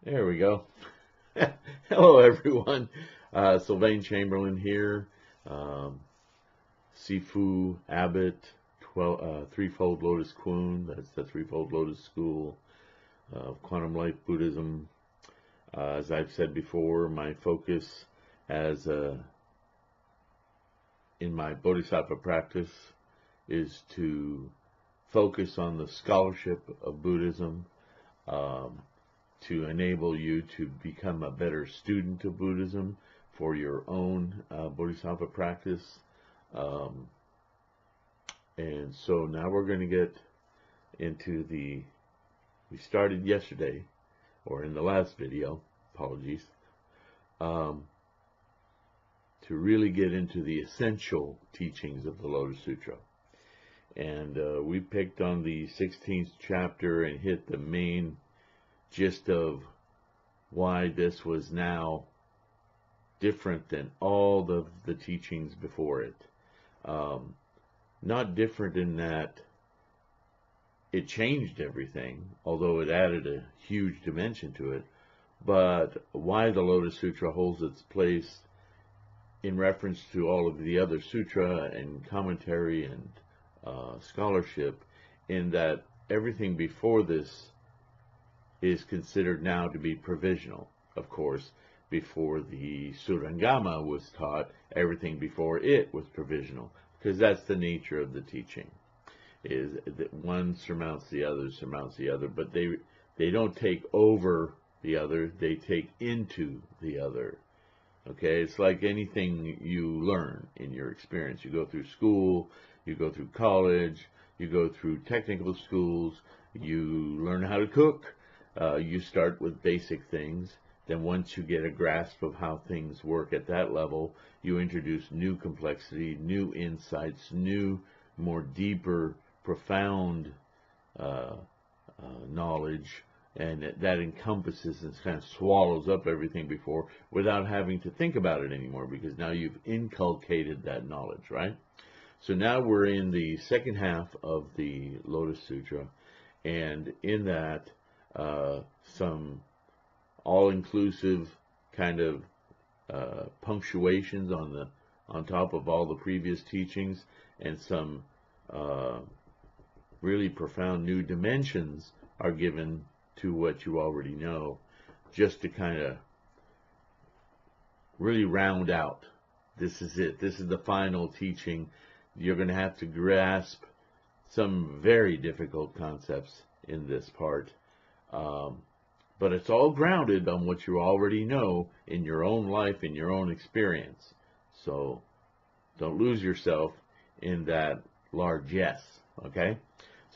There we go. Hello, everyone. Sylvain Chamberlain here. Um, Sifu Abbot, Threefold Lotus Kuan. That's the Threefold Lotus School of Quantum Life Buddhism. As I've said before, my focus as in my Bodhisattva practice is to focus on the scholarship of Buddhism. To enable you to become a better student of Buddhism for your own Bodhisattva practice. And so now we're going to get into we started yesterday, or in the last video, apologies, to really get into the essential teachings of the Lotus Sutra. And we picked on the 16th chapter and hit the main gist of why this was now different than all the teachings before it. Not different in that it changed everything, although it added a huge dimension to it, but why the Lotus Sutra holds its place in reference to all of the other sutra and commentary and scholarship, in that everything before this is considered now to be provisional. Of course, before the Surangama was taught, everything before it was provisional, because that's the nature of the teaching, is that one surmounts the other, but they don't take over the other, they take into the other. Okay, it's like anything you learn in your experience. You go through school, you go through college, you go through technical schools, you learn how to cook. You start with basic things. Then once you get a grasp of how things work at that level, you introduce new complexity, new insights, new, more deeper, profound knowledge, and that encompasses and kind of swallows up everything before without having to think about it anymore, because now you've inculcated that knowledge, right? So now we're in the second half of the Lotus Sutra, and in that some all-inclusive kind of punctuations on top of all the previous teachings, and some really profound new dimensions are given to what you already know, just to kind of really round out. This is it. This is the final teaching. You're going to have to grasp some very difficult concepts in this part. But it's all grounded on what you already know in your own life, in your own experience. So don't lose yourself in that largesse, okay?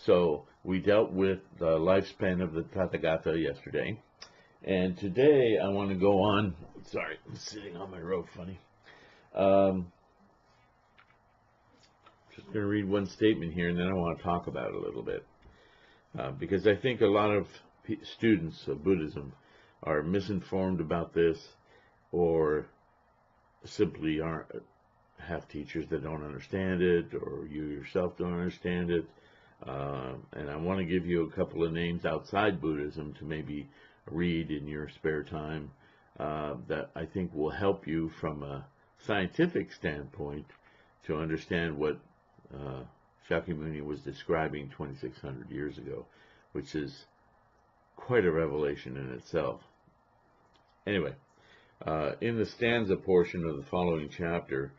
So we dealt with the lifespan of the Tathagata yesterday. And today I want to go on, sorry, I'm sitting on my robe funny. Just going to read one statement here, and then I want to talk about it a little bit. Because I think a lot of students of Buddhism are misinformed about this, or simply have teachers that don't understand it, or you yourself don't understand it. And I want to give you a couple of names outside Buddhism to maybe read in your spare time that I think will help you from a scientific standpoint to understand what Shakyamuni was describing 2,600 years ago, which is quite a revelation in itself. Anyway, in the stanza portion of the following chapter,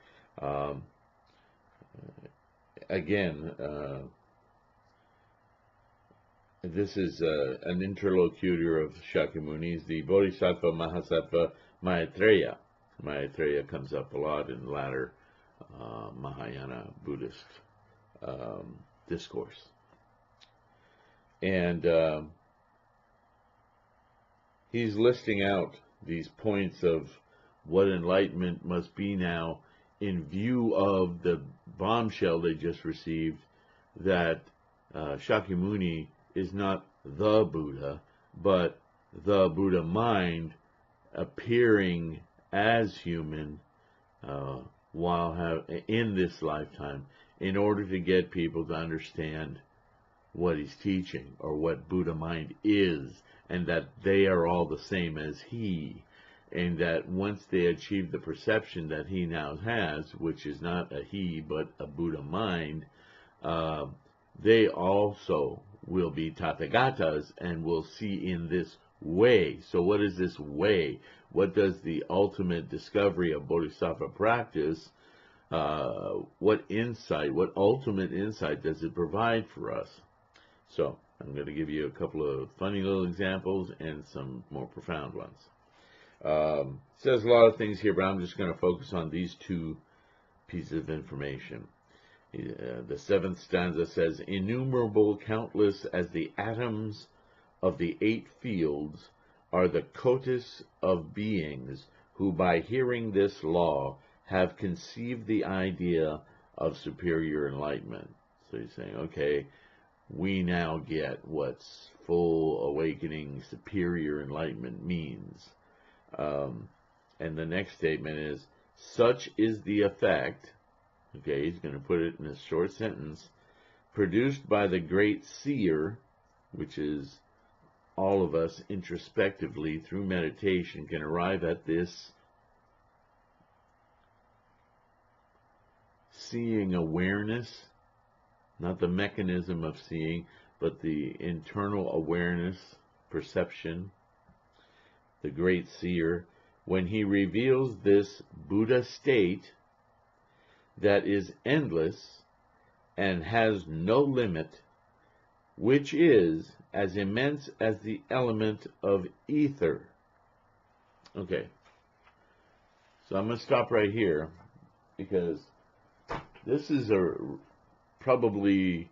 again, this is an interlocutor of Shakyamuni's, the Bodhisattva Mahasattva Maitreya. Maitreya comes up a lot in latter Mahayana Buddhist discourse. And he's listing out these points of what enlightenment must be now in view of the bombshell they just received, that Shakyamuni is not the Buddha, but the Buddha mind appearing as human while in this lifetime, in order to get people to understand what he's teaching, or what Buddha mind is, and that they are all the same as he, and that once they achieve the perception that he now has, which is not a he but a Buddha mind, they also will be Tathagatas and will see in this way. So what is this way? What does the ultimate discovery of Bodhisattva practice, what insight, what ultimate insight does it provide for us? So I'm going to give you a couple of funny little examples and some more profound ones. It says a lot of things here, but I'm just going to focus on these two pieces of information. The seventh stanza says, innumerable, countless as the atoms of the 8 fields are the cotis of beings who by hearing this law have conceived the idea of superior enlightenment. So he's saying, okay, we now get what's full awakening, superior enlightenment means. And the next statement is, such is the effect, okay, he's going to put it in a short sentence, produced by the great seer, which is all of us introspectively through meditation can arrive at this seeing awareness, not the mechanism of seeing, but the internal awareness, perception, the great seer, when he reveals this Buddha state that is endless and has no limit, which is as immense as the element of ether. Okay, so I'm going to stop right here because this is probably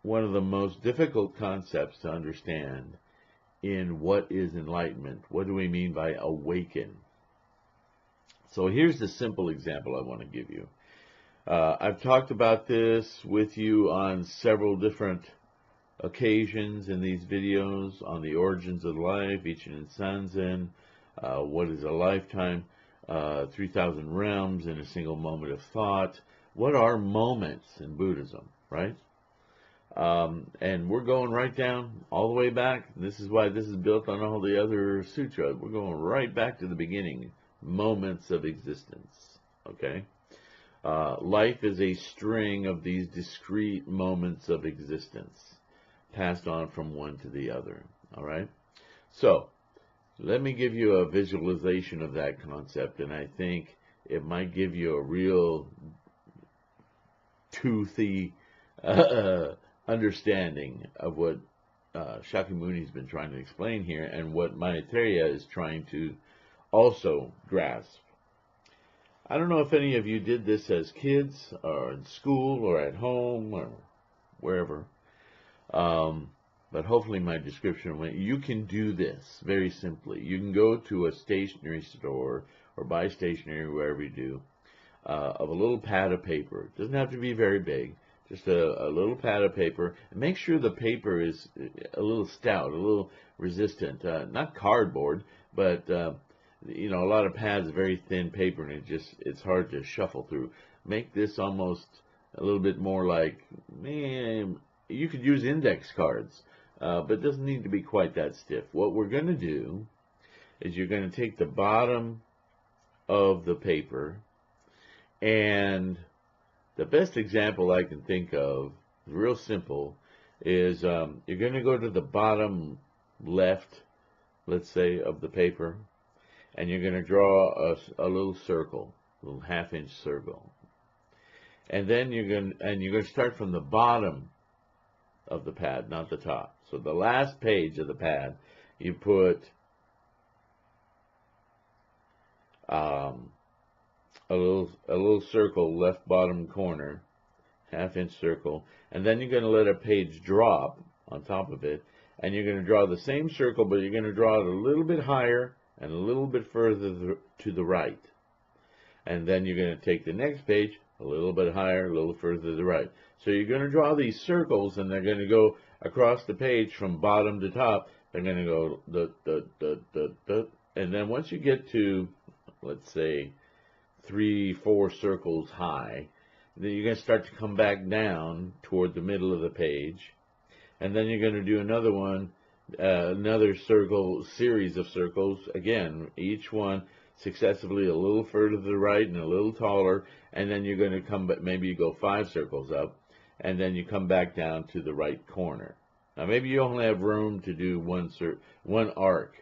one of the most difficult concepts to understand in what is enlightenment. What do we mean by awaken? So here's the simple example I want to give you. I've talked about this with you on several different occasions in these videos, on the origins of life, Nichiren Sanzen, what is a lifetime, 3,000 realms in a single moment of thought. What are moments in Buddhism, right? And we're going right down all the way back. This is why this is built on all the other sutras. We're going right back to the beginning, moments of existence, okay? Life is a string of these discrete moments of existence, passed on from one to the other, all right? So, let me give you a visualization of that concept, and I think it might give you a real toothy understanding of what Shakyamuni's been trying to explain here, and what Maitreya is trying to also grasp. I don't know if any of you did this as kids, or in school, or at home, or wherever. But hopefully my description went. You can do this very simply. You can go to a stationery store or buy stationery wherever you do, of a little pad of paper. It doesn't have to be very big. Just a little pad of paper. And make sure the paper is a little stout, a little resistant. Not cardboard, but you know, a lot of pads, very thin paper, and it's hard to shuffle through. Make this almost a little bit more like, man, you could use index cards, but it doesn't need to be quite that stiff. What we're going to do is you're going to take the bottom of the paper, and the best example I can think of, real simple, is you're going to go to the bottom left, let's say, of the paper, and you're going to draw a little circle, a little half-inch circle. And then you're going to start from the bottom of the pad, not the top. So the last page of the pad, you put a little circle, left bottom corner, half-inch circle, and then you're going to let a page drop on top of it, and you're going to draw the same circle, but you're going to draw it a little bit higher and a little bit further to the right. And then you're going to take the next page a little bit higher, a little further to the right. So you're going to draw these circles, and they're going to go across the page from bottom to top. They're going to go and then once you get to, let's say, 3-4 circles high, then you're going to start to come back down toward the middle of the page, and then you're going to do another one another circle, series of circles, again, each one successively a little further to the right and a little taller, and then you're going to come, but maybe you go 5 circles up, and then you come back down to the right corner. Now maybe you only have room to do one arc,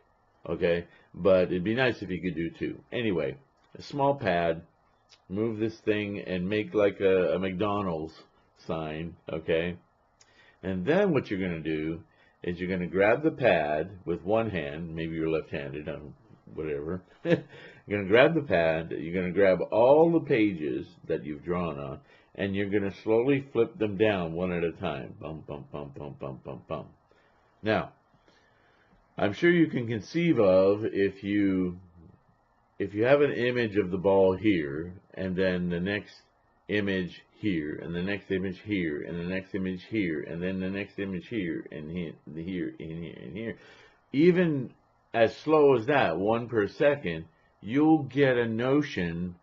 okay, but it'd be nice if you could do 2. Anyway, a small pad, move this thing and make like a McDonald's sign, okay, and then what you're going to do is you're going to grab the pad with one hand, maybe you're left-handed, whatever. You're going to grab the pad, you're going to grab all the pages that you've drawn on, and you're going to slowly flip them down one at a time. Bum, bum, bum, bum, bum, bum, bum. Now, I'm sure you can conceive of if you have an image of the ball here, and then the next image here, and the next image here, and the next image here, and then the next image here, and here, and here, and here. Even as slow as that, 1 per second, you'll get a notion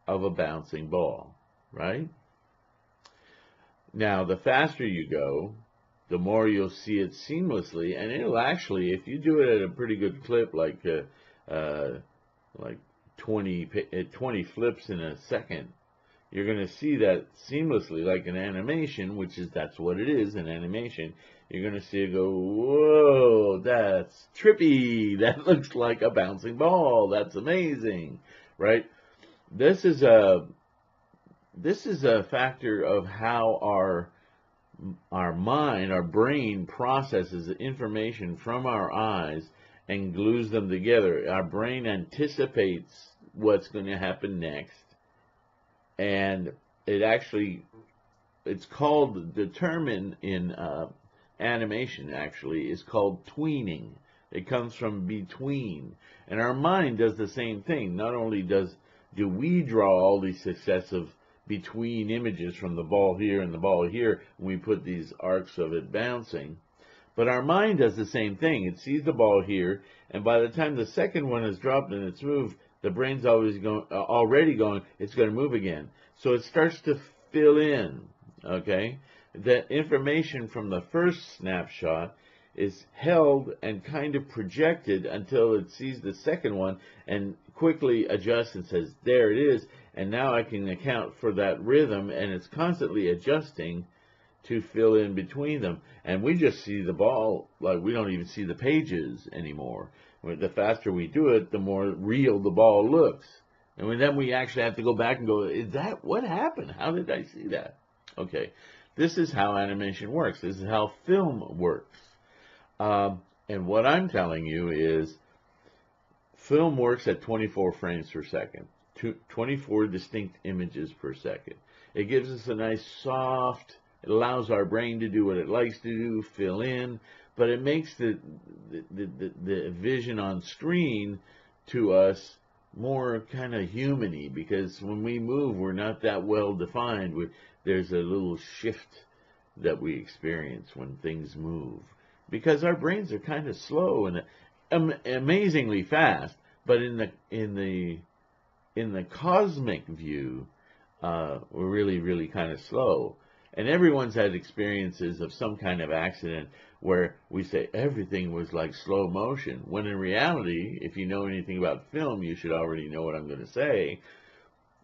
of a bouncing ball, right? Now, the faster you go, the more you'll see it seamlessly, and it'll actually, if you do it at a pretty good clip, like 20 flips in a second, you're going to see that seamlessly, like an animation, that's what it is, an animation. You're going to see it go, whoa, that's trippy. That looks like a bouncing ball. That's amazing, right? This is a factor of how our mind, our brain processes information from our eyes and glues them together. Our brain anticipates what's going to happen next. And it's called, the term in animation actually is called tweening. It comes from between. And our mind does the same thing. Not only do we draw all these successive between images from the ball here and the ball here, and we put these arcs of it bouncing, but our mind does the same thing. It sees the ball here, and by the time the second one is dropped and it's moved, the brain's already going, it's going to move again. So it starts to fill in, okay? The information from the first snapshot is held and kind of projected until it sees the second one and quickly adjusts and says, there it is, and now I can account for that rhythm, and it's constantly adjusting to fill in between them. And we just see the ball, like we don't even see the pages anymore. The faster we do it, the more real the ball looks. And then we actually have to go back and go, is that what happened? How did I see that? Okay, this is how animation works. This is how film works. And what I'm telling you is film works at 24 frames per second, 24 distinct images per second. It gives us a nice soft, it allows our brain to do what it likes to do, fill in, but it makes the vision on screen to us more kind of human-y, because when we move, we're not that well defined. There's a little shift that we experience when things move, because our brains are kind of slow and amazingly fast. But in the cosmic view, we're really, really kind of slow. And everyone's had experiences of some kind of accident where we say everything was like slow motion, when in reality, if you know anything about film, you should already know what I'm going to say.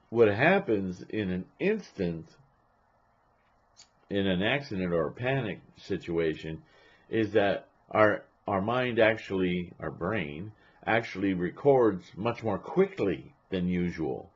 What happens in an instant, in an accident or a panic situation, is that our mind actually, our brain, actually records much more quickly than usual.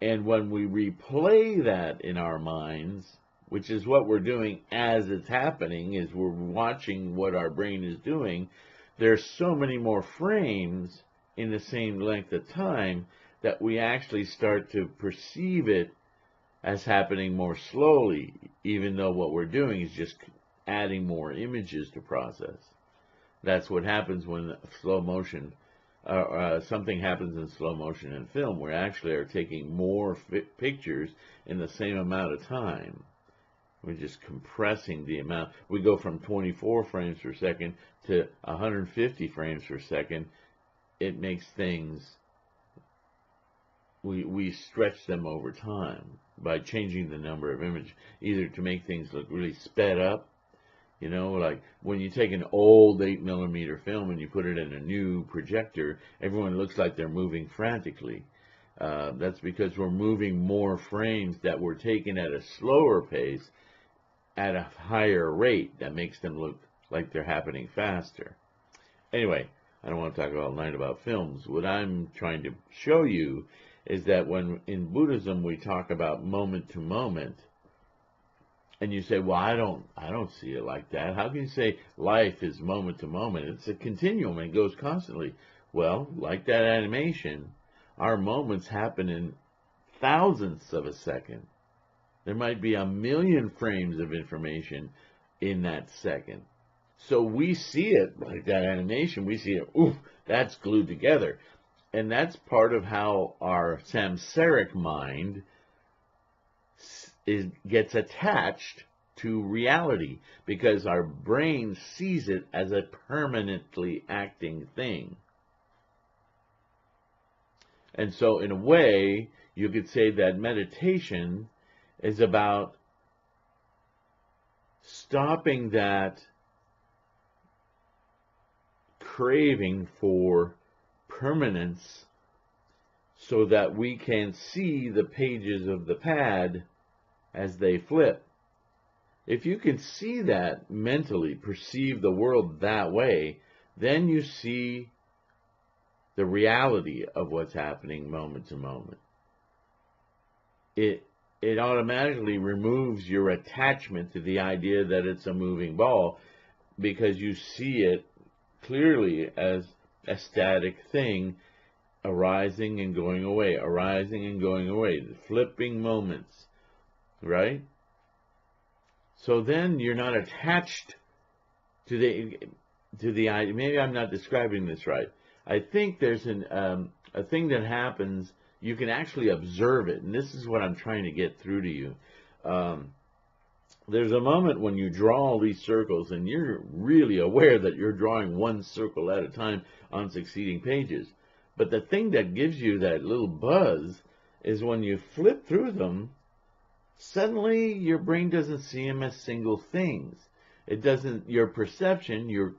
And when we replay that in our minds, which is what we're doing as it's happening, is we're watching what our brain is doing, there's so many more frames in the same length of time that we actually start to perceive it as happening more slowly, even though what we're doing is just adding more images to process. That's what happens when slow motion, something happens in slow motion in film. We actually are taking more pictures in the same amount of time. We're just compressing the amount. We go from 24 frames per second to 150 frames per second. It makes things, we stretch them over time by changing the number of images, either to make things look really sped up, You know, like when you take an old 8 millimeter film and you put it in a new projector, everyone looks like they're moving frantically. That's because we're moving more frames that were taken at a slower pace at a higher rate that makes them look like they're happening faster. Anyway, I don't want to talk all night about films. What I'm trying to show you is that when in Buddhism we talk about moment to moment, and you say, well, I don't see it like that. How can you say life is moment to moment? It's a continuum and it goes constantly. Well, like that animation, our moments happen in thousandths of a second. There might be 1,000,000 frames of information in that second. So we see it like that animation. We see it, oof, that's glued together. And that's part of how our samsaric mind gets attached to reality, because our brain sees it as a permanently acting thing. And so in a way, you could say that meditation is about stopping that craving for permanence so that we can see the pages of the pad as they flip. If you can see that mentally, perceive the world that way, then you see the reality of what's happening moment to moment. It automatically removes your attachment to the idea that it's a moving ball, because you see it clearly as a static thing arising and going away, arising and going away, the flipping moments, right? So then you're not attached to the idea. Maybe I'm not describing this right. I think there's a thing that happens. You can actually observe it, and this is what I'm trying to get through to you. There's a moment when you draw all these circles, and you're really aware that you're drawing one circle at a time on succeeding pages. But the thing that gives you that little buzz is when you flip through them, suddenly your brain doesn't see them as single things. It doesn't, your perception, your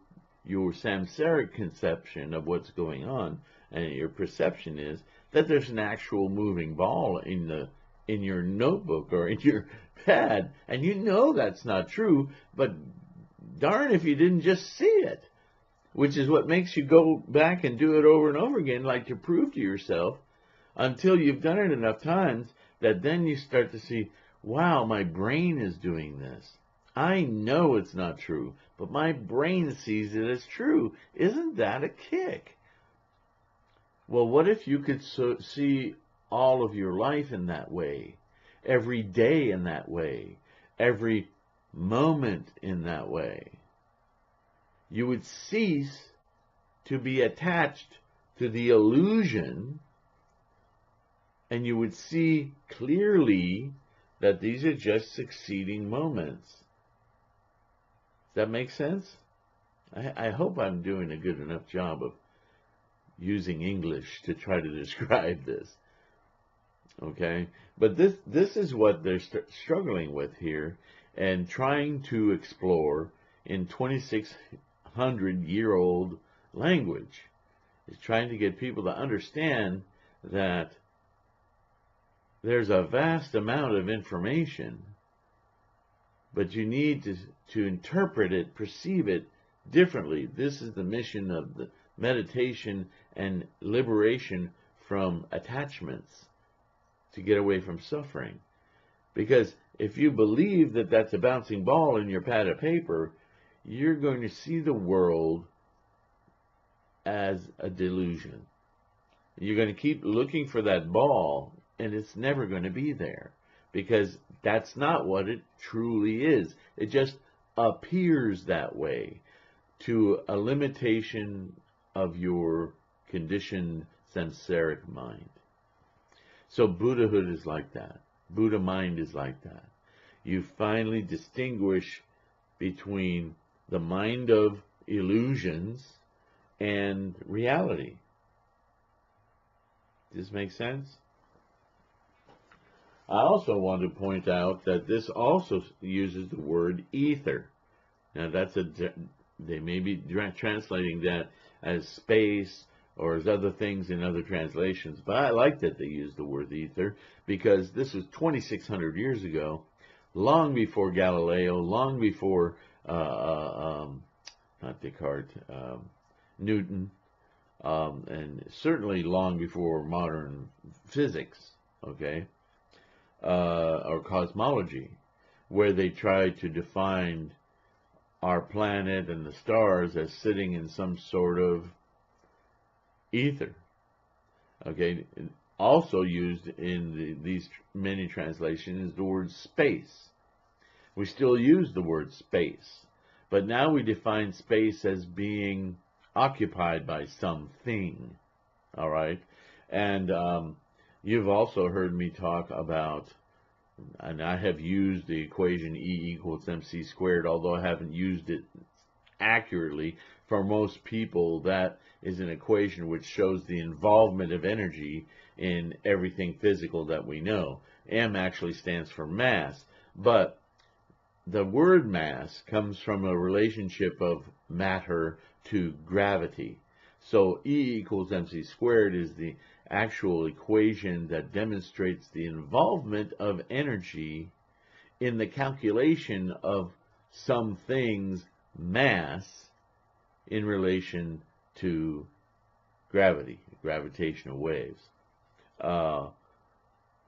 samsaric conception of what's going on, and your perception is that there's an actual moving ball in your notebook or in your pad, and you know that's not true, but darn if you didn't just see it, which is what makes you go back and do it over and over again, like to prove to yourself, until you've done it enough times that then you start to see, wow, my brain is doing this. I know it's not true, but my brain sees it as true. Isn't that a kick? Well, what if you could see all of your life in that way, every day in that way, every moment in that way? You would cease to be attached to the illusion, and you would see clearly that these are just succeeding moments. Does that make sense? I hope I'm doing a good enough job of using English to try to describe this. Okay? But this is what they're struggling with here and trying to explore in 2,600-year-old language. Is trying to get people to understand that there's a vast amount of information, but you need to interpret it, perceive it differently. This is the mission of the meditation and liberation from attachments, to get away from suffering. Because if you believe that that's a bouncing ball in your pad of paper, you're going to see the world as a delusion. You're going to keep looking for that ball, and it's never going to be there, because that's not what it truly is. It just appears that way to a limitation of your conditioned samsaric mind. So Buddhahood is like that. Buddha mind is like that. You finally distinguish between the mind of illusions and reality. Does this make sense? I also want to point out that this also uses the word ether. Now they may be translating that as space or as other things in other translations, but I like that they use the word ether because this was 2,600 years ago, long before Galileo, long before not Descartes, Newton, and certainly long before modern physics, okay, or cosmology, where they tried to define our planet and the stars as sitting in some sort of ether. Okay, also used in these many translations is the word space. We still use the word space, but now we define space as being occupied by something. All right, and you've also heard me talk about, and I have used the equation E equals mc squared, although I haven't used it accurately. For most people, that is an equation which shows the involvement of energy in everything physical that we know. M actually stands for mass, but the word mass comes from a relationship of matter to gravity. So E equals mc squared is the actual equation that demonstrates the involvement of energy in the calculation of some things' mass in relation to gravity, gravitational waves.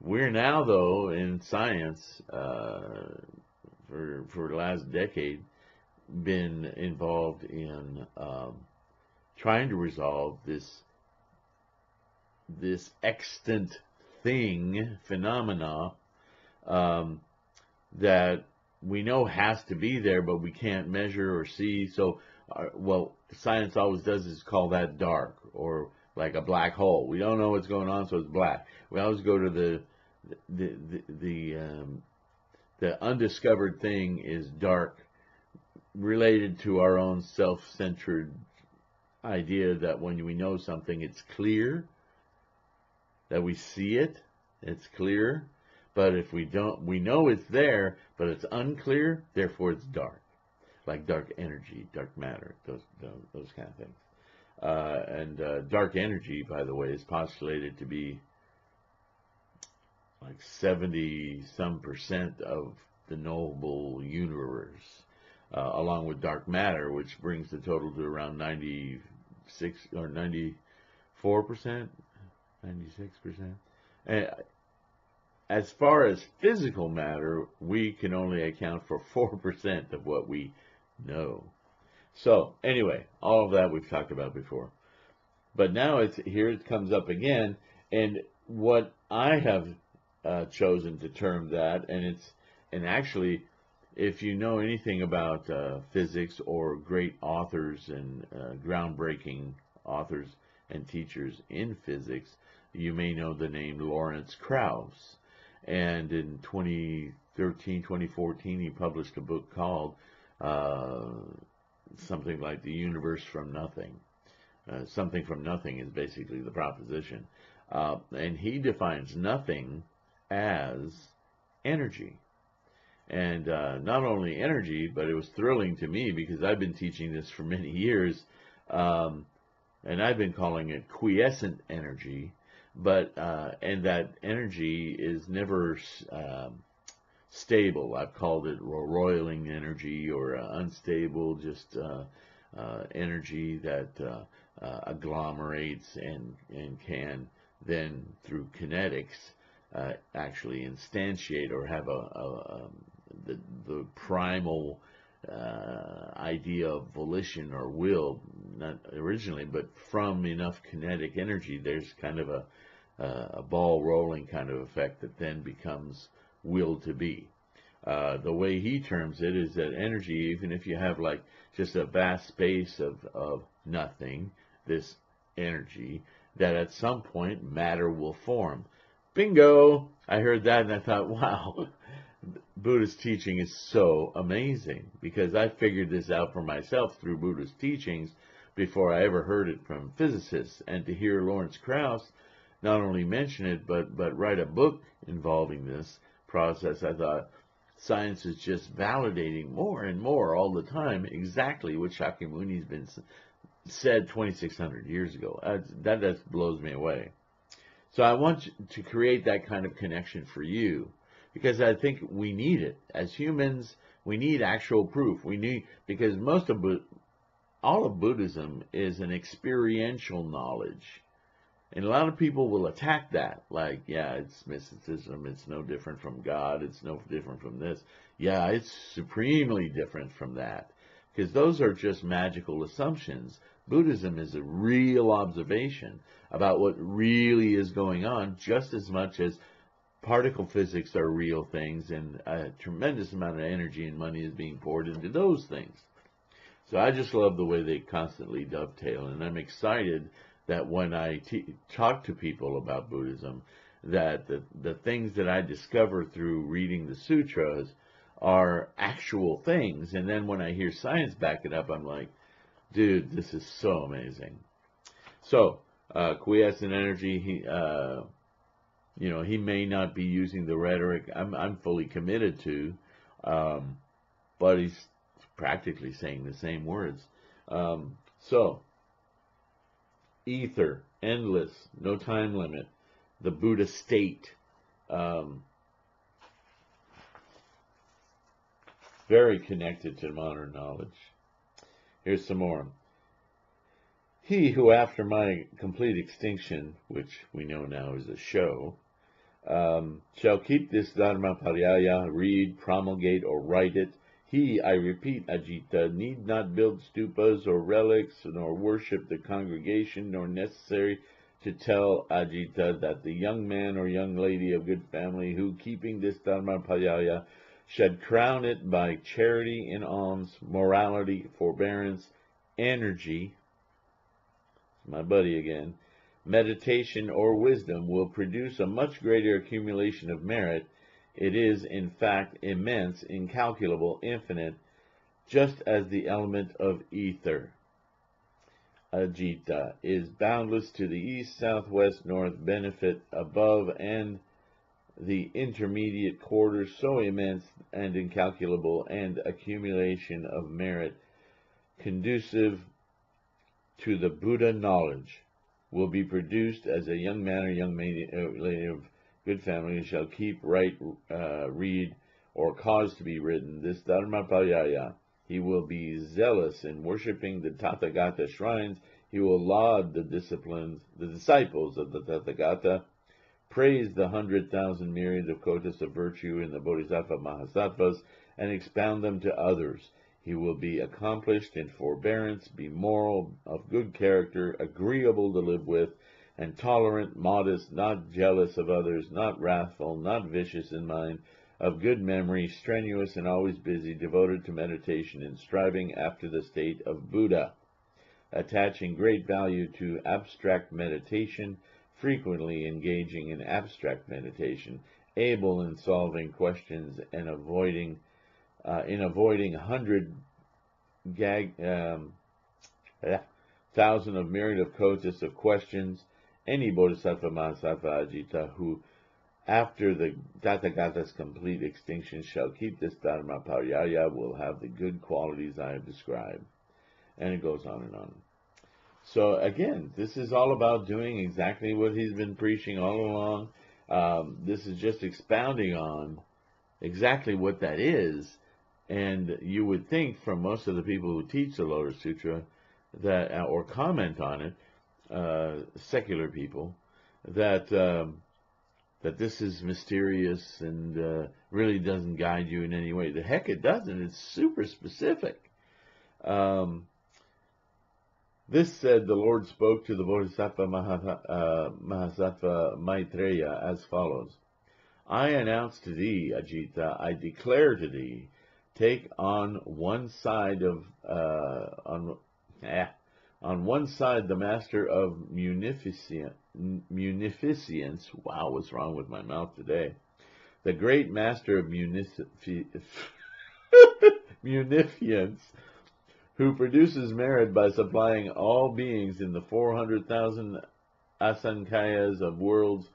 We're now, though, in science, for the last decade, been involved in trying to resolve this extant thing, phenomena, that we know has to be there, but we can't measure or see. So, well, science always does is call that dark, or like a black hole. We don't know what's going on, so it's black. We always go to the undiscovered thing is dark, related to our own self-centered idea that when we know something, it's clear, that we see it, it's clear. But if we don't, we know it's there, but it's unclear, therefore it's dark. Like dark energy, dark matter, those kind of things. And dark energy, by the way, is postulated to be like 70-some% of the knowable universe, along with dark matter, which brings the total to around 96 or 94%, 96%. As far as physical matter, we can only account for 4% of what we know. So, anyway, all of that we've talked about before. But now here it comes up again, and what I have chosen to term that, and actually, if you know anything about physics or great authors and groundbreaking authors and teachers in physics, you may know the name Lawrence Krauss. And in 2013, 2014, he published a book called something like The Universe from Nothing. Something from nothing is basically the proposition. And he defines nothing as energy. And not only energy, but it was thrilling to me because I've been teaching this for many years, and I've been calling it quiescent energy. But and that energy is never stable. I've called it roiling energy or unstable, just energy that agglomerates and can then, through kinetics, actually instantiate or have the primal idea of volition or will, not originally, but from enough kinetic energy, there's kind of a ball rolling kind of effect that then becomes will to be. The way he terms it is that energy, even if you have like just a vast space of nothing, this energy, that at some point matter will form. Bingo! I heard that and I thought, wow, Buddhist teaching is so amazing, because I figured this out for myself through Buddhist teachings before I ever heard it from physicists. And to hear Lawrence Krauss not only mention it, but write a book involving this process, I thought, science is just validating more and more all the time exactly what Shakyamuni's been said 2,600 years ago. That just blows me away. So I want to create that kind of connection for you, because I think we need it. As humans, we need actual proof. Because all of Buddhism is an experiential knowledge. And a lot of people will attack that. Like, yeah, it's mysticism. It's no different from God. It's no different from this. Yeah, it's supremely different from that. Because those are just magical assumptions. Buddhism is a real observation about what really is going on, just as much as particle physics are real things, and a tremendous amount of energy and money is being poured into those things. So I just love the way they constantly dovetail, and I'm excited that when I talk to people about Buddhism, that the things that I discover through reading the sutras are actual things, and then when I hear science back it up, I'm like, dude, this is so amazing. So, quiescent energy, he may not be using the rhetoric I'm fully committed to, but he's practically saying the same words. So, ether, endless, no time limit, the Buddha state, very connected to modern knowledge. Here's some more. He who after my complete extinction, which we know now is a show, shall keep this Dharmapariyaya, read, promulgate, or write it. He, I repeat, Ajita, need not build stupas or relics, nor worship the congregation, nor necessary to tell Ajita that the young man or young lady of good family who, keeping this Dharmapariyaya, should crown it by charity and alms, morality, forbearance, energy, my buddy again, meditation or wisdom will produce a much greater accumulation of merit. It is, in fact, immense, incalculable, infinite, just as the element of ether, Ajita, is boundless to the east, south, west, north, benefit above, and the intermediate quarters, so immense and incalculable, and accumulation of merit conducive to the Buddha knowledge will be produced as a young man or young lady of good family shall keep, write, read, or cause to be written this Dharmapariyaya. He will be zealous in worshipping the Tathagata shrines. He will laud the disciples of the Tathagata, praise the 100,000 myriad of kotas of virtue in the Bodhisattva Mahasattvas, and expound them to others. He will be accomplished in forbearance, be moral, of good character, agreeable to live with, and tolerant, modest, not jealous of others, not wrathful, not vicious in mind, of good memory, strenuous and always busy, devoted to meditation and striving after the state of Buddha, attaching great value to abstract meditation, frequently engaging in abstract meditation, able in solving questions and avoiding 100,000 of myriad of kotas of questions. Any Bodhisattva Mahasattva Ajita who, after the Tathagata's complete extinction, shall keep this Dharmapariyaya will have the good qualities I have described. And it goes on and on. So again, this is all about doing exactly what he's been preaching all along. This is just expounding on exactly what that is. And you would think from most of the people who teach the Lotus Sutra that, or comment on it, secular people, that this is mysterious and really doesn't guide you in any way. The heck it doesn't. It's super specific. This said, the Lord spoke to the Bodhisattva Mahasattva Maitreya as follows. I announce to thee, Ajita, I declare to thee, take on one side the master of munificence. Wow, what's wrong with my mouth today? The great master of munificence, who produces merit by supplying all beings in the 400,000 asankayas of worlds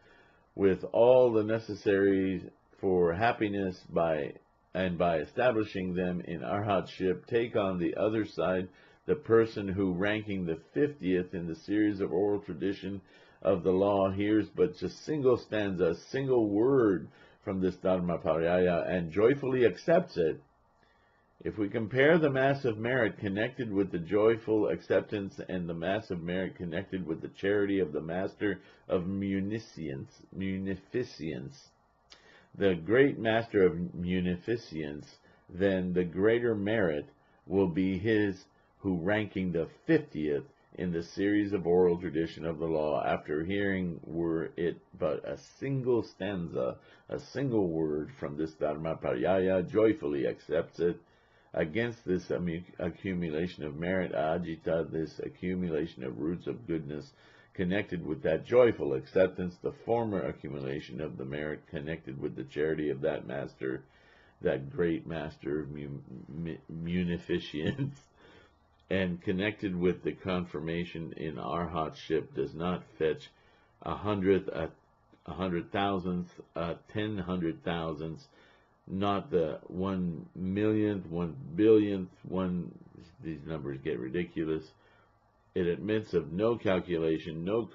with all the necessaries for happiness by and by establishing them in arhatship, take on the other side the person who, ranking the 50th in the series of oral tradition of the law, hears but just single stanza, a single word from this Dharmapariyaya, and joyfully accepts it. If we compare the massive merit connected with the joyful acceptance and the massive merit connected with the charity of the master of munificence, the great master of munificence, then the greater merit will be his who, ranking the 50th in the series of oral tradition of the law, after hearing were it but a single stanza, a single word from this Dharmapariyaya, joyfully accepts it. Against this accumulation of merit, ajita, this accumulation of roots of goodness, connected with that joyful acceptance, the former accumulation of the merit connected with the charity of that master, that great master of munificence, and connected with the confirmation in arhatship, does not fetch 100,000th, 10,000,000ths, not the 1,000,000th, 1,000,000,000th, these numbers get ridiculous. It admits of no calculation, no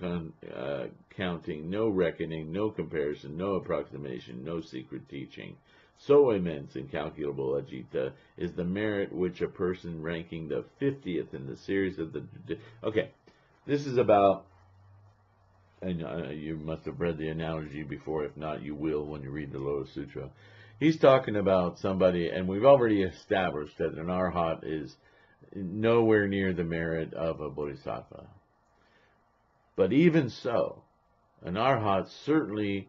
counting, no reckoning, no comparison, no approximation, no secret teaching. So immense, incalculable, Ajita, is the merit which a person ranking the 50th in the series of the... Okay, this is about, and you must have read the analogy before. If not, you will when you read the Lotus Sutra. He's talking about somebody, and we've already established that an arhat is nowhere near the merit of a bodhisattva. But even so, an arhat certainly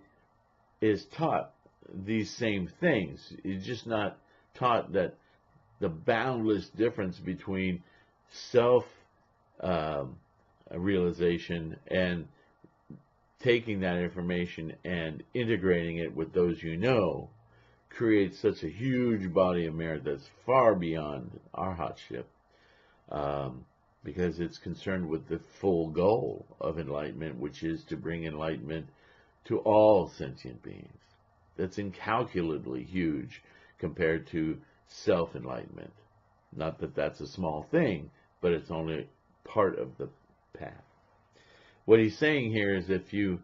is taught these same things. He's just not taught that the boundless difference between self-realization and taking that information and integrating it with those you know creates such a huge body of merit that's far beyond arhatship, because it's concerned with the full goal of enlightenment, which is to bring enlightenment to all sentient beings. That's incalculably huge compared to self-enlightenment. Not that that's a small thing, but it's only part of the path. What he's saying here is even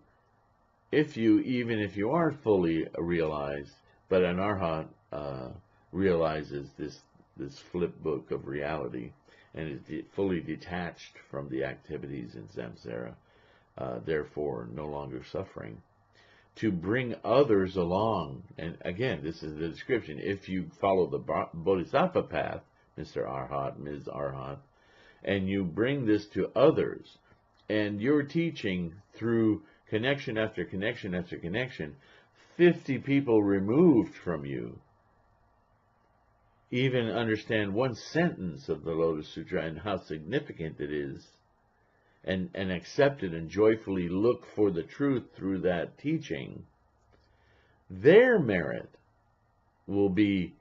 if you aren't fully realized, but an arhat realizes this flip book of reality and is fully detached from the activities in samsara, therefore no longer suffering, to bring others along. And again, this is the description. If you follow the bodhisattva path, Mr. Arhat, Ms. Arhat, and you bring this to others, and you're teaching through connection after connection after connection, 50 people removed from you even understand one sentence of the Lotus Sutra and how significant it is, and accept it and joyfully look for the truth through that teaching, their merit will be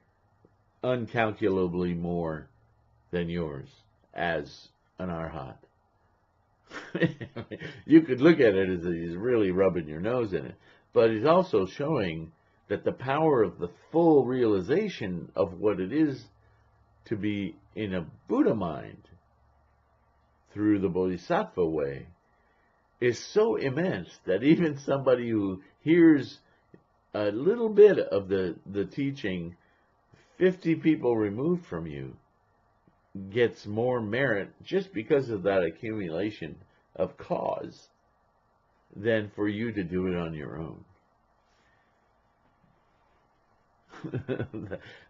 uncalculably more than yours as an arhat. You could look at it as he's really rubbing your nose in it, but he's also showing that the power of the full realization of what it is to be in a Buddha mind through the Bodhisattva way is so immense that even somebody who hears a little bit of the teaching 50 people removed from you gets more merit just because of that accumulation of cause than for you to do it on your own.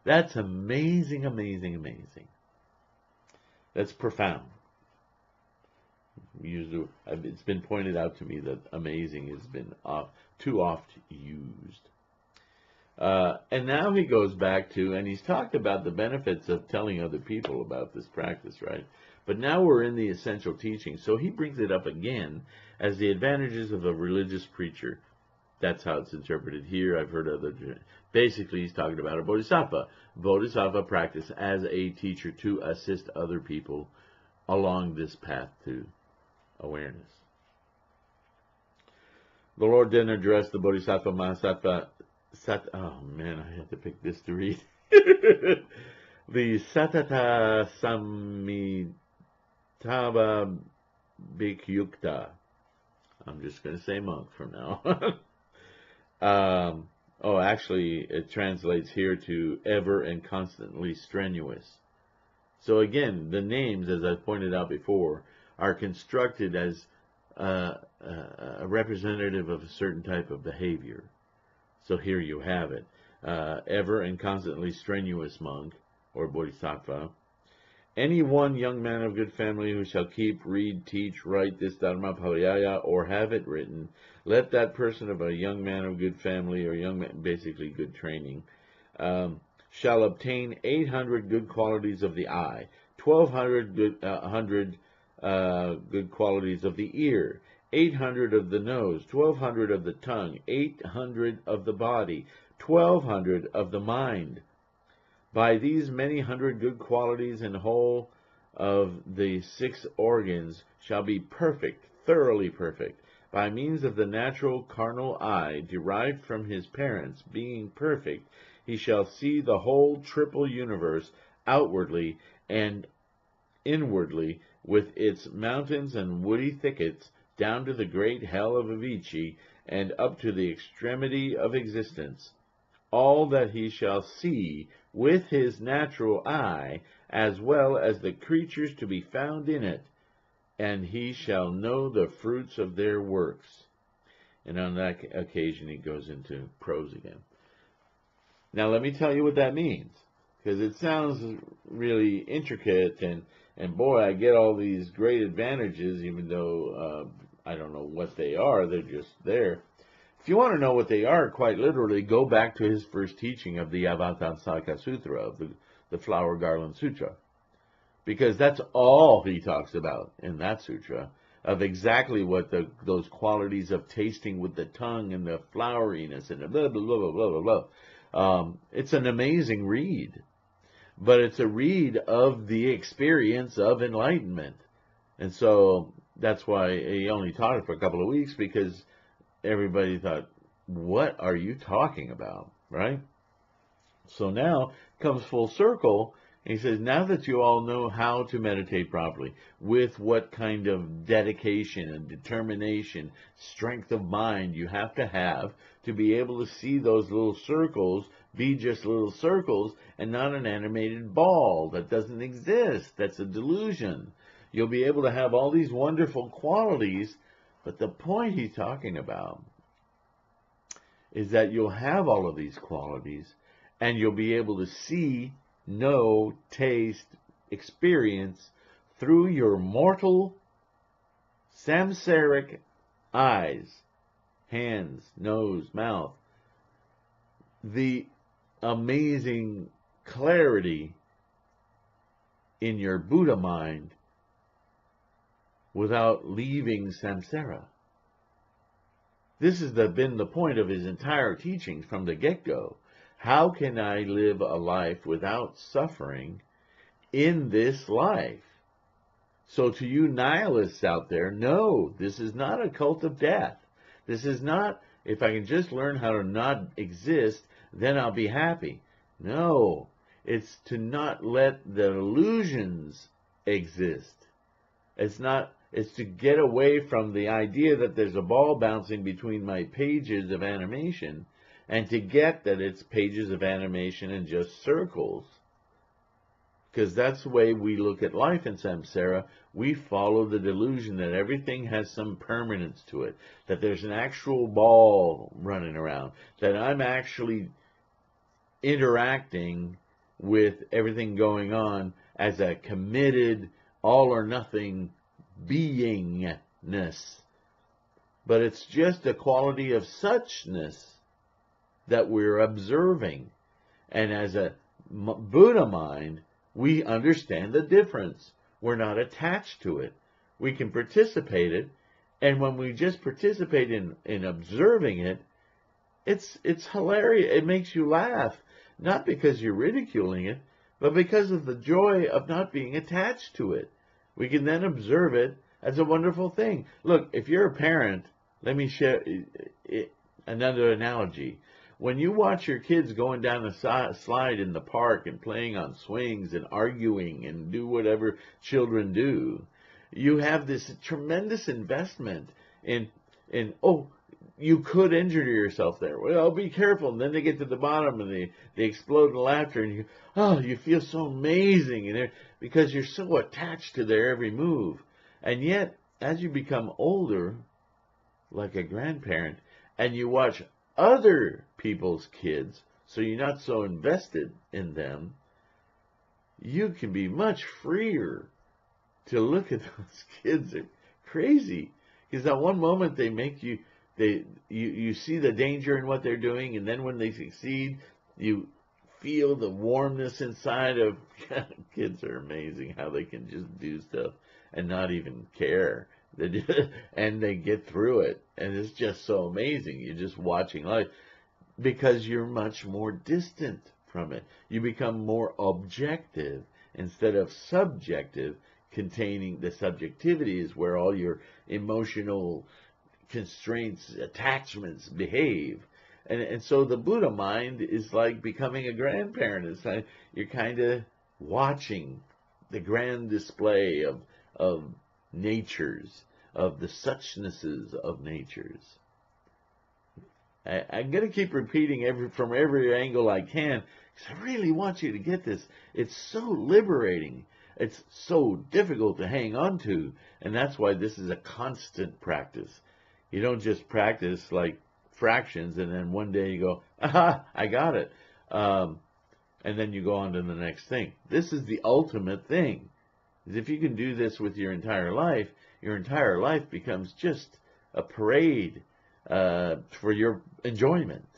That's amazing, amazing, amazing. That's profound. It's been pointed out to me that amazing has been too oft used. And now he goes back to, and he's talked about the benefits of telling other people about this practice, right? But now we're in the essential teaching, so he brings it up again as the advantages of a religious preacher. That's how it's interpreted here. I've heard other... Basically, he's talking about a bodhisattva. Bodhisattva practice as a teacher to assist other people along this path to awareness. The Lord then addressed the Bodhisattva Mahasattva. Oh man, I had to pick this to read. The Satata Sammitaba Bhikkhukta. I'm just going to say monk from now on. Actually, it translates here to ever and constantly strenuous. So again, the names, as I pointed out before, are constructed as a representative of a certain type of behavior. So here you have it. Ever and constantly strenuous monk, or bodhisattva. Any one young man of good family who shall keep, read, teach, write this Dharma Pariyaya, or have it written, let that person of a young man of good family, or young man, basically good training, shall obtain 800 good qualities of the eye, 1,200 good qualities of the ear, 800 of the nose, 1,200 of the tongue, 800 of the body, 1,200 of the mind. By these many hundred good qualities, and whole of the 6 organs shall be perfect, thoroughly perfect, by means of the natural carnal eye derived from his parents, being perfect, he shall see the whole triple universe outwardly and inwardly, with its mountains and woody thickets, down to the great hell of Avicii, and up to the extremity of existence. All that he shall see with his natural eye, as well as the creatures to be found in it, and he shall know the fruits of their works. And on that occasion he goes into prose again. Now let me tell you what that means, because it sounds really intricate, and boy, I get all these great advantages, even though I don't know what they are, they're just there. If you want to know what they are, quite literally, go back to his first teaching of the Avatamsaka Sutra, of the Flower Garland Sutra. Because that's all he talks about in that sutra, of exactly what those qualities of tasting with the tongue and the floweriness and the blah, blah, blah, blah, blah, blah. It's an amazing read. But it's a read of the experience of enlightenment. And so that's why he only taught it for a couple of weeks, because everybody thought, what are you talking about, right? So now comes full circle, and he says, now that you all know how to meditate properly, with what kind of dedication and determination, strength of mind you have to be able to see those little circles be just little circles and not an animated ball that doesn't exist. That's a delusion. You'll be able to have all these wonderful qualities, but the point he's talking about is that you'll have all of these qualities and you'll be able to see, know, taste, experience through your mortal samsaric eyes, hands, nose, mouth, the amazing clarity in your Buddha mind without leaving samsara. This has been the point of his entire teachings from the get-go. How can I live a life without suffering in this life? So to you nihilists out there, no, this is not a cult of death. This is not, if I can just learn how to not exist, then I'll be happy. No, it's to not let the illusions exist. It's to get away from the idea that there's a ball bouncing between my pages of animation, and to get that it's pages of animation and just circles. Because that's the way we look at life in samsara. We follow the delusion that everything has some permanence to it, that there's an actual ball running around, that I'm actually interacting with everything going on as a committed, all-or-nothing beingness. But it's just a quality of suchness that we're observing. And as a Buddha mind, we understand the difference. We're not attached to it. We can participate it, and when we just participate in observing it, it's hilarious. It makes you laugh, not because you're ridiculing it, but because of the joy of not being attached to it. We can then observe it as a wonderful thing. Look, if you're a parent, let me share another analogy. when you watch your kids going down the slide in the park and playing on swings and arguing and do whatever children do, you have this tremendous investment in oh, you could injure yourself there. Well, be careful. And then they get to the bottom and they explode in laughter, and you feel so amazing, and because you're so attached to their every move. And yet, as you become older, like a grandparent, and you watch other people's kids, so you're not so invested in them, you can be much freer to look at those kids. Are crazy, because at one moment they make you see the danger in what they're doing, and then when they succeed, you feel the warmness inside of kids. Are amazing how they can just do stuff and not even care. And they get through it, and it's just so amazing. You're just watching life because you're much more distant from it. You become more objective instead of subjective, containing the subjectivity is where all your emotional constraints, attachments behave. And so the Buddha mind is like becoming a grandparent. It's like you're kind of watching the grand display of natures, of the suchnesses of natures. I'm going to keep repeating from every angle I can, because I really want you to get this. It's so liberating. It's so difficult to hang on to, and that's why this is a constant practice. You don't just practice like fractions, and then one day you go, aha, I got it. And then you go on to the next thing. This is the ultimate thing. If you can do this with your entire life becomes just a parade for your enjoyment,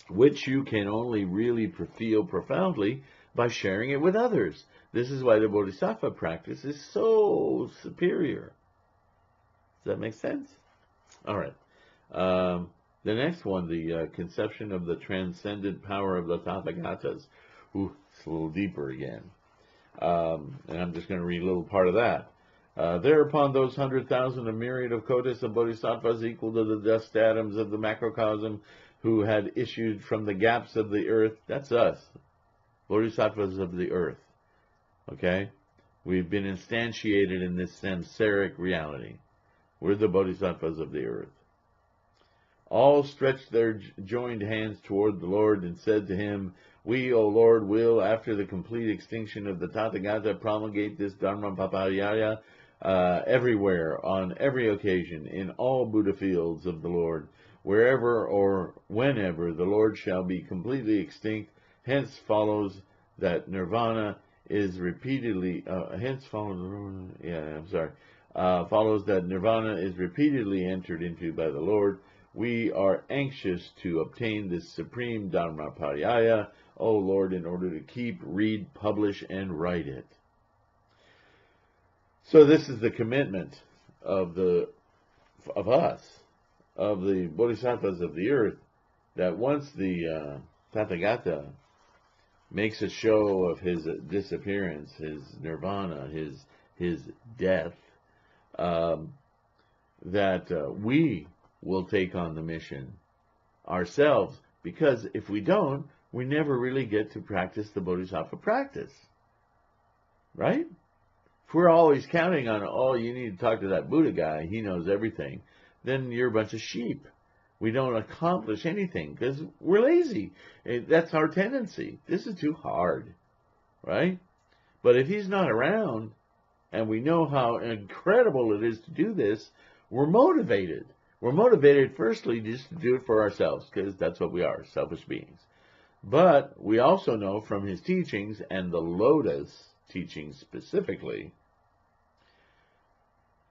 which you can only really feel profoundly by sharing it with others. This is why the Bodhisattva practice is so superior. Does that make sense? All right. The next one, the conception of the transcendent power of the Tathagatas. Ooh, it's a little deeper again. And I'm just going to read a little part of that. Thereupon those 100,000, a myriad of kotis of bodhisattvas equal to the dust atoms of the macrocosm, who had issued from the gaps of the earth. That's us, bodhisattvas of the earth. Okay? We've been instantiated in this samsaric reality. We're the bodhisattvas of the earth. All stretched their joined hands toward the Lord and said to him, we, O Lord, will, after the complete extinction of the Tathagata, promulgate this Dharmapapayaya everywhere, on every occasion, in all Buddha fields of the Lord, wherever or whenever the Lord shall be completely extinct. Hence follows that nirvana is repeatedly, follows that nirvana is repeatedly entered into by the Lord. We are anxious to obtain this supreme Dharmapayaya, O Lord, in order to keep, read, publish, and write it. So this is the commitment of us, of the bodhisattvas of the earth, that once the Tathagata makes a show of his disappearance, his nirvana, his death, that we will take on the mission ourselves, because if we don't, we never really get to practice the bodhisattva practice. Right? If we're always counting on, oh, you need to talk to that Buddha guy, he knows everything, then you're a bunch of sheep. We don't accomplish anything because we're lazy. That's our tendency. This is too hard. Right? But if he's not around, and we know how incredible it is to do this, we're motivated. We're motivated, firstly, just to do it for ourselves, because that's what we are, selfish beings. But we also know from his teachings, and the Lotus teachings specifically,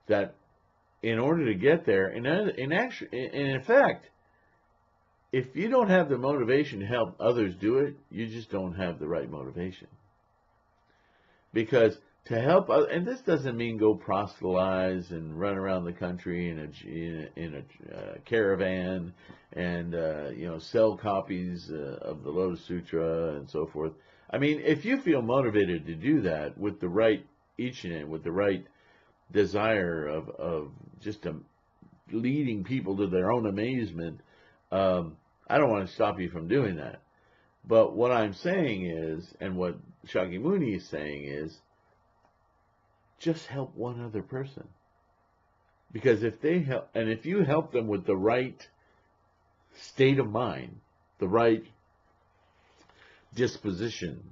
that in order to get there, in effect, if you don't have the motivation to help others do it, you just don't have the right motivation. Because to help, and this doesn't mean go proselytize and run around the country in a caravan and sell copies of the Lotus Sutra and so forth. I mean, if you feel motivated to do that with the right ichinen, with the right desire of just leading people to their own amazement, I don't want to stop you from doing that. But what I'm saying is, and what Shakyamuni is saying is, just help one other person. Because if they help, and if you help them with the right state of mind, the right disposition,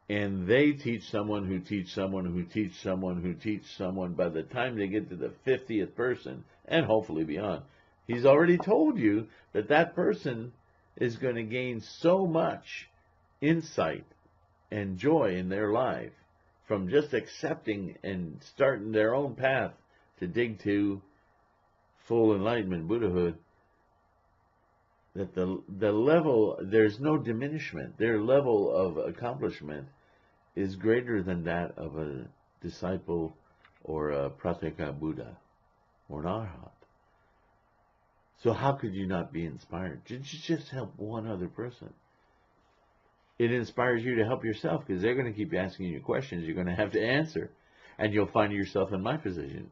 and they teach someone who teach someone who teach someone who teach someone, by the time they get to the 50th person, and hopefully beyond, he's already told you that that person is going to gain so much insight and joy in their life from just accepting and starting their own path to dig to full enlightenment, Buddhahood, that the level, there's no diminishment. Their level of accomplishment is greater than that of a disciple or a Pratyeka Buddha or an Arhat. So how could you not be inspired? Just help one other person. It inspires you to help yourself, because they're going to keep asking you questions you're going to have to answer. And you'll find yourself in my position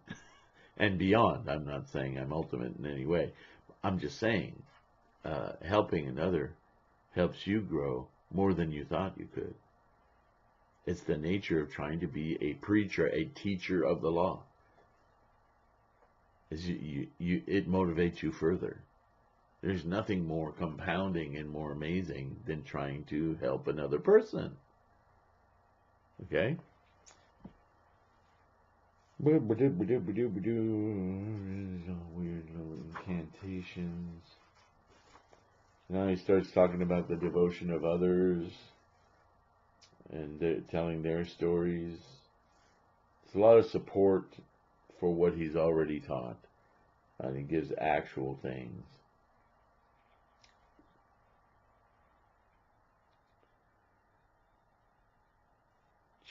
and beyond. I'm not saying I'm ultimate in any way. I'm just saying helping another helps you grow more than you thought you could. It's the nature of trying to be a preacher, a teacher of the law. It motivates you further. There's nothing more compounding and more amazing than trying to help another person. Okay? Weird little incantations. Now he starts talking about the devotion of others and telling their stories. It's a lot of support for what he's already taught. And he gives actual things.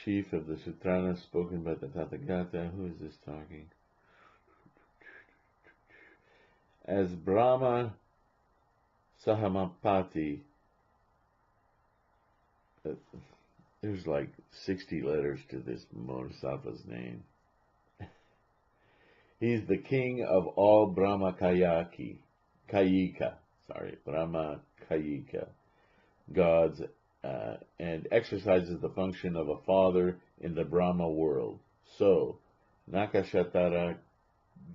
Chief of the Sutranas spoken by the Tathagata. Who is this talking? As Brahma Sahamapati, there's like 60 letters to this Bodhisattva's name. He's the king of all Brahma Kayika, gods, and exercises the function of a father in the Brahma world. So, Nakashatara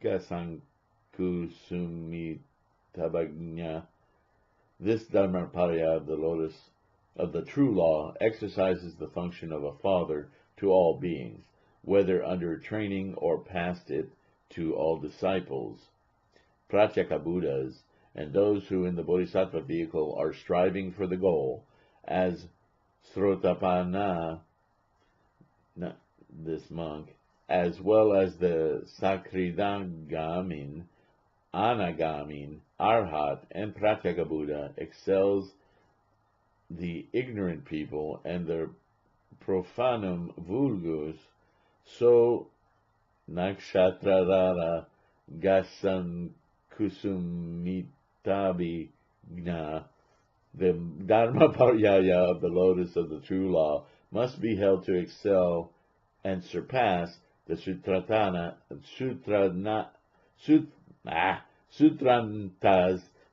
Gasanku Sumitabhagnya, this Dharmaparaya of the Lotus of the true law exercises the function of a father to all beings, whether under training or past it to all disciples, Pratyeka Buddhas, and those who in the Bodhisattva vehicle are striving for the goal, as Srotapana, this monk, as well as the Sakridagamin, Anagamin, Arhat, and Pratyeka Buddha excels the ignorant people and the profanum vulgus, so Nakshatrarara Gasan Kusumitabi Gna, the Dharmaparyaya of the Lotus of the True Law, must be held to excel and surpass the Sutrantas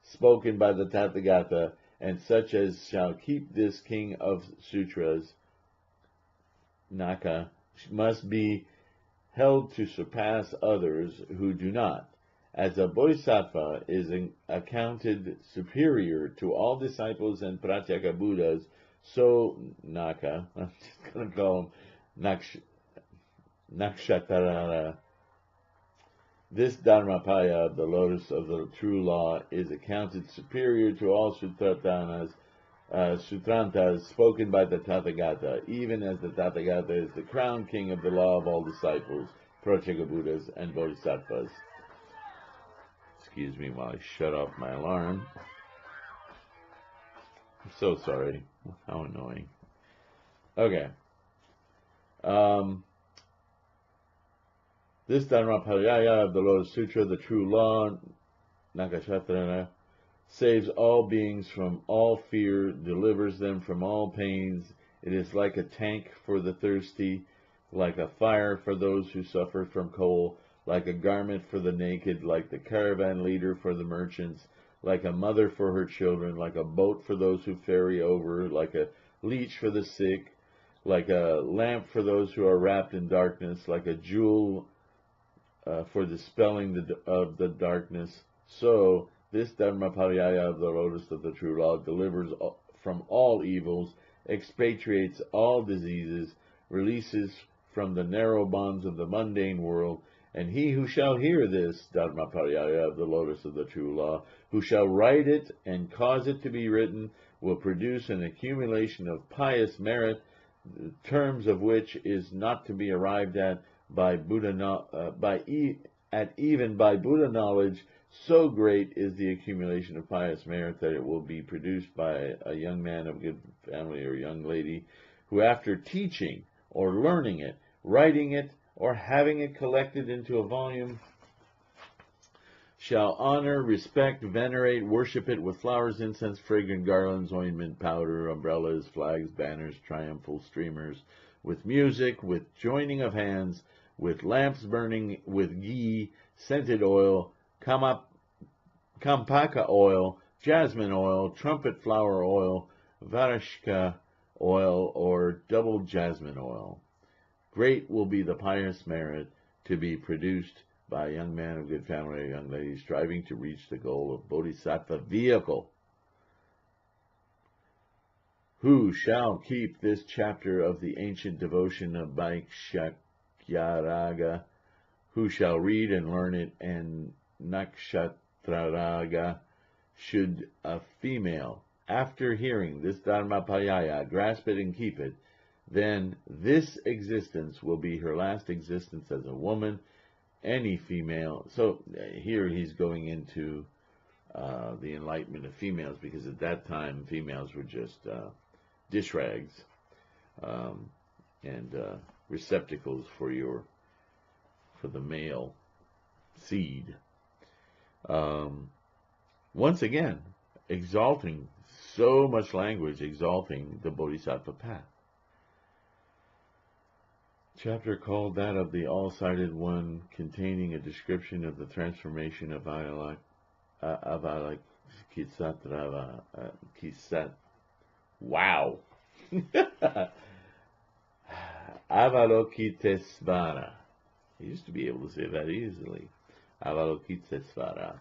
spoken by the Tathagata, and such as shall keep this king of sutras, Naka, must be held to surpass others who do not. As a Bodhisattva is accounted superior to all disciples and Pratyeka Buddhas, so Naka, I'm just going to call him Nakshatarara, this Dharmapaya of the Lotus of the True Law is accounted superior to all Sutrantas spoken by the Tathagata, even as the Tathagata is the crown king of the law of all disciples, Pratyeka Buddhas, and Bodhisattvas. Excuse me while I shut off my alarm. I'm so sorry. How annoying. Okay. This Dharmaparaya of the Lotus Sutra, the true law, Nakashatrana, saves all beings from all fear, delivers them from all pains. It is like a tank for the thirsty, like a fire for those who suffer from cold, like a garment for the naked, like the caravan leader for the merchants, like a mother for her children, like a boat for those who ferry over, like a leech for the sick, like a lamp for those who are wrapped in darkness, like a jewel for dispelling of the darkness. So this Dharmapariyaya of the Lotus of the True Law delivers from all evils, expatriates all diseases, releases from the narrow bonds of the mundane world, and he who shall hear this Dharmapariyaya of the Lotus of the True Law, who shall write it and cause it to be written, will produce an accumulation of pious merit, the terms of which is not to be arrived at by Buddha, even by Buddha knowledge. So great is the accumulation of pious merit that it will be produced by a young man of good family or young lady who, after teaching or learning it, writing it, or having it collected into a volume, shall honor, respect, venerate, worship it with flowers, incense, fragrant garlands, ointment, powder, umbrellas, flags, banners, triumphal streamers, with music, with joining of hands, with lamps burning, with ghee, scented oil, kampaka oil, jasmine oil, trumpet flower oil, varishka oil, or double jasmine oil. Great will be the pious merit to be produced by a young man of good family or young lady striving to reach the goal of Bodhisattva vehicle. Who shall keep this chapter of the ancient devotion of Bhaikshya-raga, who shall read and learn it, and Nakshatra-raga, should a female, after hearing this Dharmapariyaya, grasp it and keep it, then this existence will be her last existence as a woman. Any female, so here he's going into the enlightenment of females, because at that time females were just dish rags and receptacles for the male seed. Once again, exalting, so much language exalting the Bodhisattva path. Chapter called that of the all-sighted one, containing a description of the transformation of Avalokitesvara. Wow. Avalokitesvara. I used to be able to say that easily. Avalokitesvara.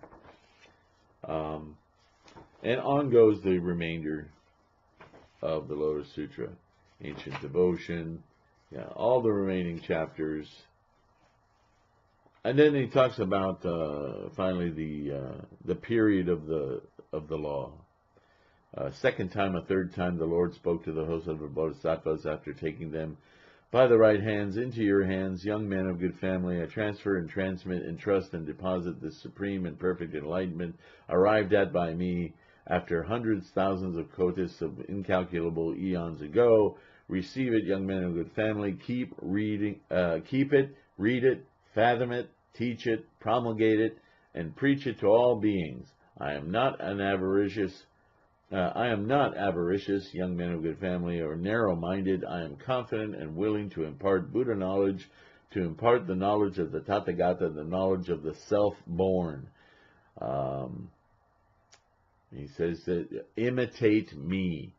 And on goes the remainder of the Lotus Sutra. Ancient devotion. Yeah, all the remaining chapters, and then he talks about finally the period of the law. Second time, a third time, the Lord spoke to the host of the Bodhisattvas after taking them by the right hands into your hands, young men of good family. I transfer and transmit and trust and deposit this supreme and perfect enlightenment arrived at by me after hundreds, thousands of kotis of incalculable eons ago. Receive it, young men of good family. Keep reading, keep it, read it, fathom it, teach it, promulgate it, and preach it to all beings. I am not avaricious, young men of good family, or narrow-minded. I am confident and willing to impart Buddha knowledge, to impart the knowledge of the Tathagata, the knowledge of the self-born. He says that imitate me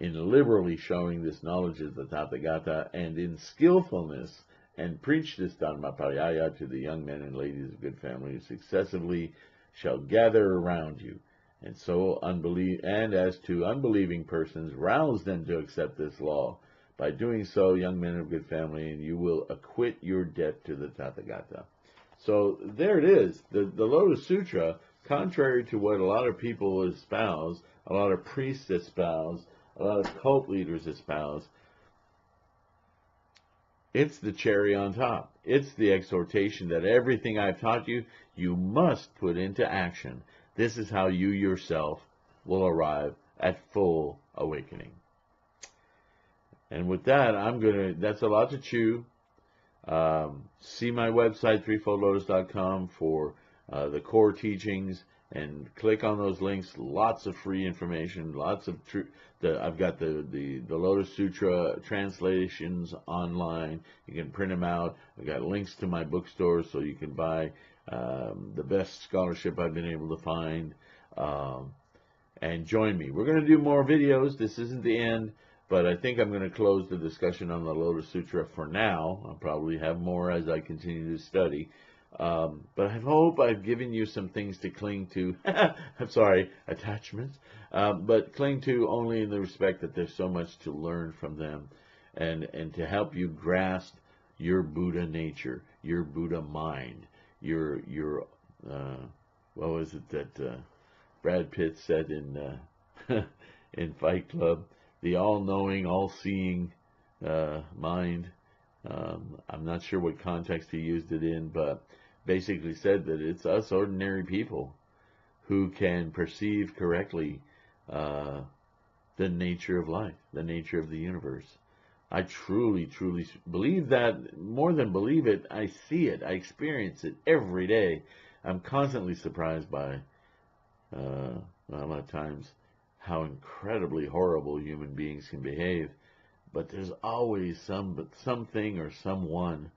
in liberally showing this knowledge of the Tathagata, and in skillfulness, and preach this Dharmapariyaya to the young men and ladies of good family who successively shall gather around you. And so, as to unbelieving persons, rouse them to accept this law. By doing so, young men of good family, and you will acquit your debt to the Tathagata. So there it is. The Lotus Sutra, contrary to what a lot of people espouse, a lot of priests espouse, a lot of cult leaders espouse, it's the cherry on top. It's the exhortation that everything I've taught you, you must put into action. This is how you yourself will arrive at full awakening. And with that, that's a lot to chew. See my website, threefoldlotus.com, for the core teachings and click on those links. Lots of free information, lots of I've got the Lotus Sutra translations online. You can print them out. I've got links to my bookstore so you can buy the best scholarship I've been able to find. And join me. We're going to do more videos. This isn't the end, but I think I'm going to close the discussion on the Lotus Sutra for now. I'll probably have more as I continue to study. But I hope I've given you some things to cling to. I'm sorry, attachments. But cling to only in the respect that there's so much to learn from them, and to help you grasp your Buddha nature, your Buddha mind, your what was it that Brad Pitt said in in Fight Club? The all-knowing, all-seeing mind. I'm not sure what context he used it in, but basically said that it's us ordinary people who can perceive correctly the nature of life, the nature of the universe. I truly, truly believe that. More than believe it, I see it. I experience it every day. I'm constantly surprised by, a lot of times, how incredibly horrible human beings can behave. But there's always something or someone,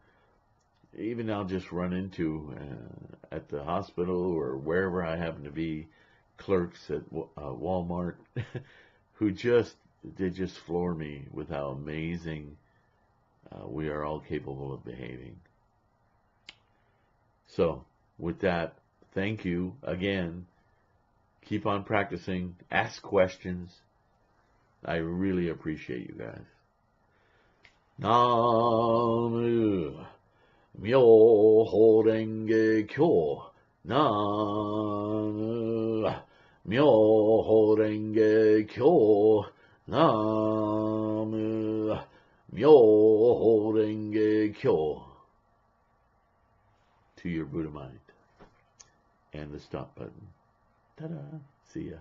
even I'll just run into at the hospital or wherever I happen to be, clerks at Walmart, who they just floor me with how amazing we are all capable of behaving. So, with that, thank you again. Keep on practicing. Ask questions. I really appreciate you guys. Namu Myoho Renge Kyo. Namu Myoho Renge Kyo. Namu Myoho Renge Kyo. To your Buddha mind. And the stop button. Ta-da. See ya.